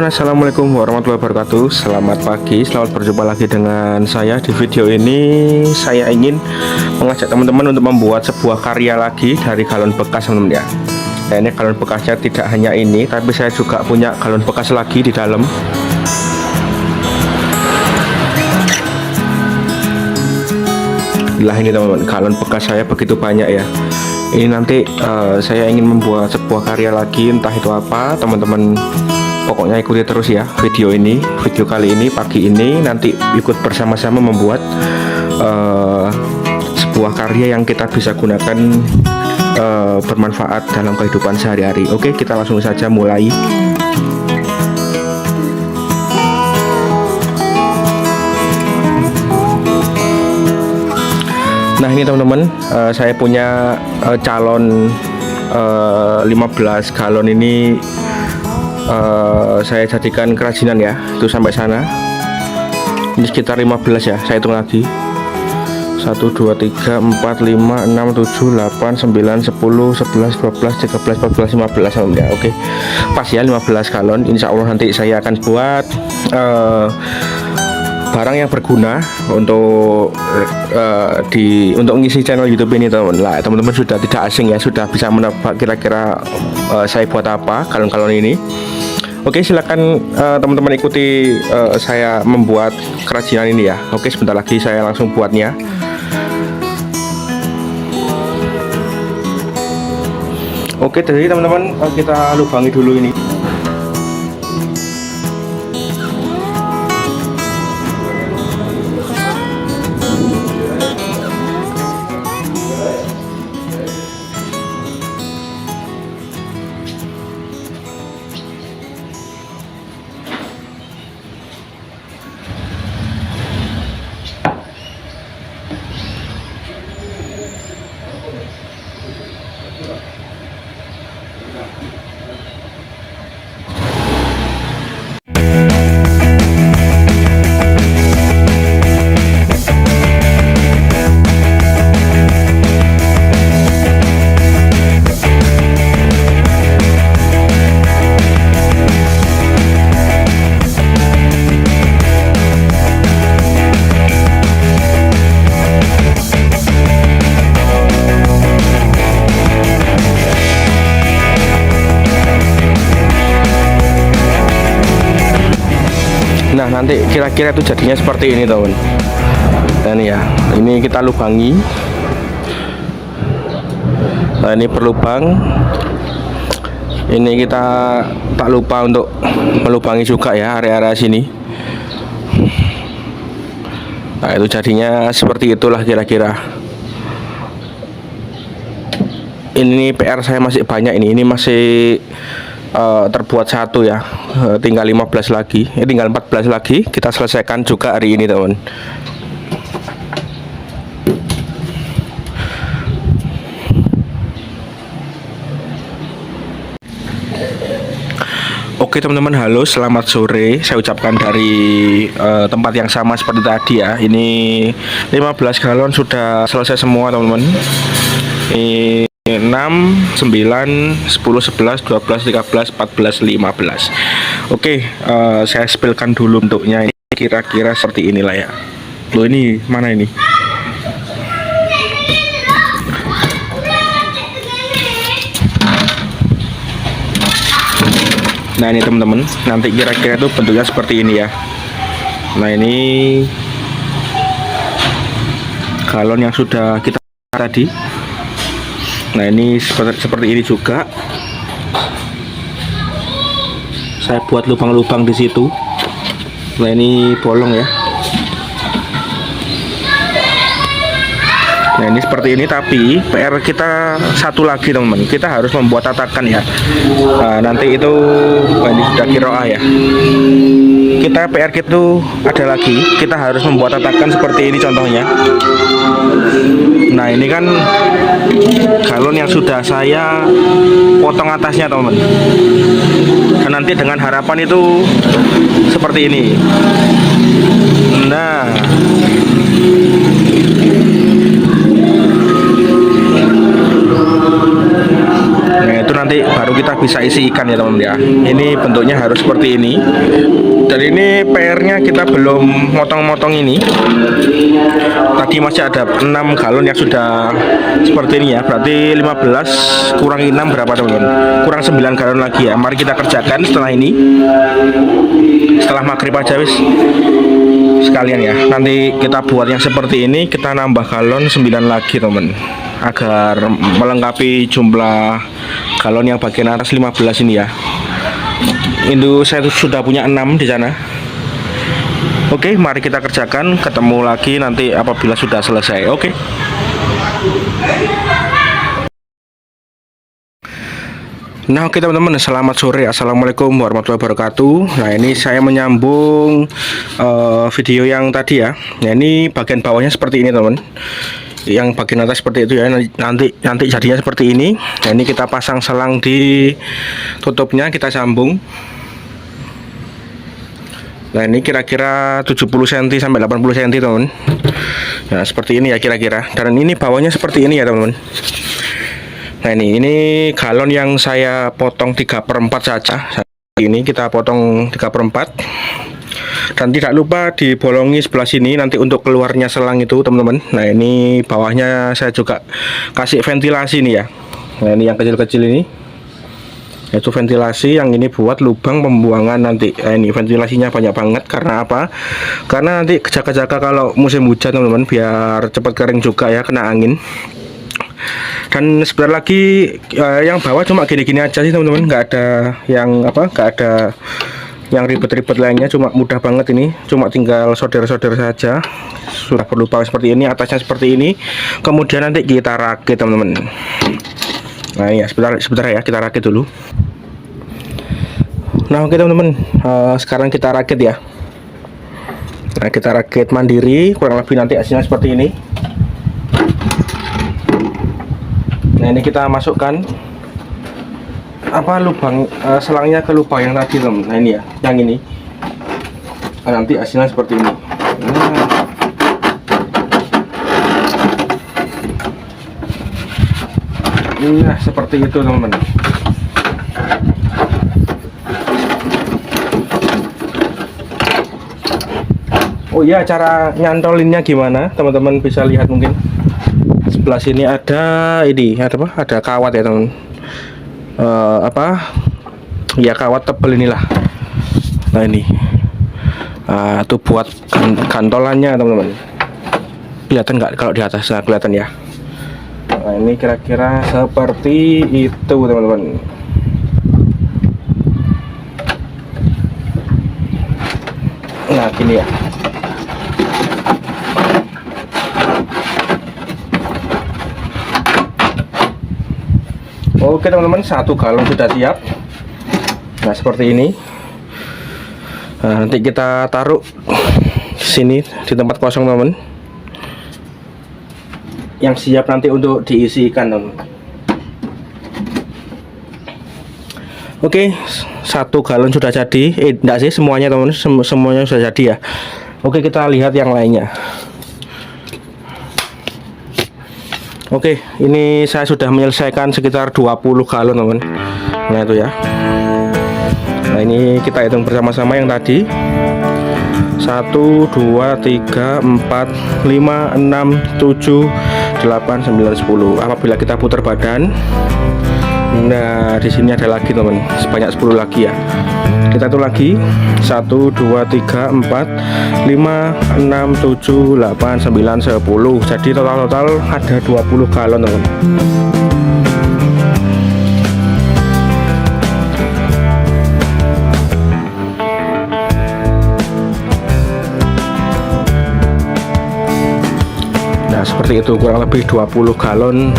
Assalamualaikum warahmatullahi wabarakatuh. Selamat pagi, selamat berjumpa lagi dengan saya. Di video ini saya ingin mengajak teman-teman untuk membuat sebuah karya lagi dari galon bekas, teman-teman ya. Nah, ini galon bekasnya tidak hanya ini, tapi saya juga punya galon bekas lagi di dalam. Lah ini teman-teman, galon bekas saya begitu banyak ya. Ini nanti saya ingin membuat sebuah karya lagi, entah itu apa, teman-teman. Pokoknya ikuti terus ya video ini, video kali ini, pagi ini nanti ikut bersama-sama membuat sebuah karya yang kita bisa gunakan bermanfaat dalam kehidupan sehari-hari. Oke, kita langsung saja mulai. Nah ini teman-teman, saya punya calon 15 galon ini. Saya jadikan kerajinan ya, itu sampai sana. Ini sekitar 15 ya, saya hitung lagi. 1, 2, 3, 4, 5, 6, 7, 8, 9, 10, 11, 12, 13, 14, 15 ya. Oke, pas ya 15 galon. Insya Allah nanti saya akan buat barang yang berguna untuk untuk mengisi channel YouTube ini, teman-teman. Lah, teman-teman sudah tidak asing ya, sudah bisa menebak kira-kira saya buat apa galon-galon ini. Oke, silakan teman-teman ikuti saya membuat kerajinan ini ya. Oke, sebentar lagi saya langsung buatnya. Oke, jadi teman-teman kita lubangi dulu ini. Nah, nanti kira-kira itu jadinya seperti ini, teman. Nah, ini ya, ini kita lubangi. Nah, ini berlubang. Ini kita tak lupa untuk melubangi juga ya area-area sini. Nah, itu jadinya seperti itulah kira-kira. Ini PR saya masih banyak ini masih terbuat satu ya, tinggal 15 lagi, tinggal 14 lagi, kita selesaikan juga hari ini, teman. Oke teman-teman, halo, selamat sore. Saya ucapkan dari tempat yang sama seperti tadi ya. Ini 15 galon sudah selesai semua, teman-teman. Ini 6, 9, 10, 11, 12, 13, 14, 15. Oke, saya spillkan dulu bentuknya. Kira-kira seperti inilah ya. Loh, ini mana ini? Nah ini teman-teman, nanti kira-kira itu bentuknya seperti ini ya. Nah ini galon yang sudah kita tadi. Nah ini seperti ini juga. Saya buat lubang-lubang di situ. Nah ini bolong ya. Nah ini seperti ini, tapi PR kita satu lagi, teman-teman. Kita harus membuat tatakan ya. Nah, nanti itu ini sudah kiroah ya. Kita PR kita ada lagi. Kita harus membuat tatakan seperti ini contohnya. Nah ini kan galon yang sudah saya potong atasnya, teman-teman. Dan nanti dengan harapan itu seperti ini. Nah nanti baru kita kita bisa isi ikan ya teman-teman ya. Ini bentuknya harus seperti ini. Dan ini PR-nya kita belum motong-motong ini. Tadi masih ada 6 galon yang sudah seperti ini ya. Berarti 15 kurangi 6 berapa teman-teman? Kurang 9 galon lagi ya. Mari kita kerjakan setelah ini. Setelah maghrib aja wis sekalian ya. Nanti kita buat yang seperti ini, kita nambah galon 9 lagi teman, agar melengkapi jumlah galon yang bagian atas 15 ini ya. Itu saya sudah punya 6 di sana. Oke, mari kita kerjakan. Ketemu lagi nanti apabila sudah selesai. Oke. Nah, oke teman-teman, selamat sore. Assalamualaikum warahmatullahi wabarakatuh. Nah, ini saya menyambung video yang tadi ya. Nah, ini bagian bawahnya seperti ini teman. Yang bagian atas seperti itu ya. Nanti jadinya seperti ini. Nah, ini kita pasang selang di tutupnya, kita sambung. Nah, ini kira-kira 70 cm sampai 80 cm teman. Nah, seperti ini ya kira-kira. Dan ini bawahnya seperti ini ya teman-teman. Nah, ini galon yang saya potong 3/4 saja. Ini kita potong 3/4. Dan tidak lupa dibolongi sebelah sini nanti untuk keluarnya selang itu teman-teman. Nah, ini bawahnya saya juga kasih ventilasi nih ya. Nah, ini yang kecil-kecil ini, itu ventilasi. Yang ini buat lubang pembuangan nanti. Nah, ini ventilasinya banyak banget. Karena apa? Karena nanti jaga-jaga kalau musim hujan teman-teman, biar cepat kering juga ya, kena angin. Dan sebentar lagi yang bawah cuma gini-gini aja sih teman-teman, nggak ada yang nggak ada yang ribet-ribet lainnya, cuma mudah banget ini, cuma tinggal solder-solder saja. Sudah berlubang seperti ini, atasnya seperti ini, kemudian nanti kita rakit teman-teman. Nah ya, sebentar ya, kita rakit dulu. Nah oke teman-teman, sekarang kita rakit ya. Nah, kita rakit mandiri, kurang lebih nanti hasilnya seperti ini. Nah, ini kita masukkan lubang selangnya ke lubang yang tadi teman. Nah, ini ya, yang ini. Nah, nanti hasilnya seperti ini. Nah, seperti itu teman-teman. Oh iya, cara nyantolinnya gimana teman-teman bisa lihat mungkin. Sebelah sini ada ada kawat ya teman. Ya kawat tebel inilah. Nah, ini itu buat gantolannya teman-teman. Kelihatan nggak kalau di atas? Nah, kelihatan ya. Nah, ini kira-kira seperti itu teman-teman. Nah, gini ya. Oke teman-teman, 1 galon sudah siap. Nah, seperti ini. Nah, nanti kita taruh sini di tempat kosong teman-teman, yang siap nanti untuk diisi ikan teman-teman. Oke, 1 galon sudah jadi. Enggak sih semuanya teman-teman, semuanya sudah jadi ya. Oke, kita lihat yang lainnya. Oke, ini saya sudah menyelesaikan sekitar 20 galon teman. Nah, itu ya. Nah, ini kita hitung bersama-sama yang tadi. 1, 2, 3, 4, 5, 6, 7, 8, 9, 10. Apabila kita putar badan, nah di sini ada lagi teman, sebanyak 10 lagi ya. Kita tuh lagi 1, 2, 3, 4, 5, 6, 7, 8, 9, 10. Jadi total ada 20 galon teman. Nah, seperti itu, kurang lebih 20 galon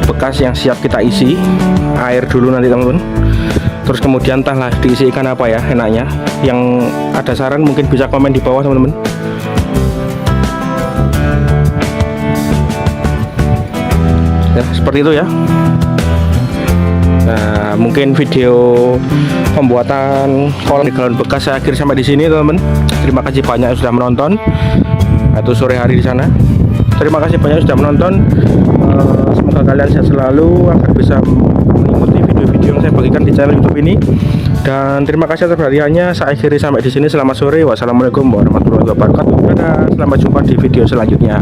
bekas yang siap kita isi air dulu nanti teman-teman. Terus kemudian entahlah diisi ikan apa ya enaknya. Yang ada saran mungkin bisa komen di bawah teman-teman. Ya, seperti itu ya. Nah, mungkin video pembuatan kolam di galon bekas saya akhiri sampai di sini teman-teman. Terima kasih banyak yang sudah menonton. Itu sore hari di sana. Terima kasih banyak sudah menonton. Semoga kalian sehat selalu agar bisa mengikuti video-video yang saya bagi bagikan di channel YouTube ini. Dan terima kasih atas perhatiannya. Saya akhiri sampai di sini. Selamat sore. Wassalamualaikum warahmatullahi wabarakatuh. Dadah. Selamat jumpa di video selanjutnya.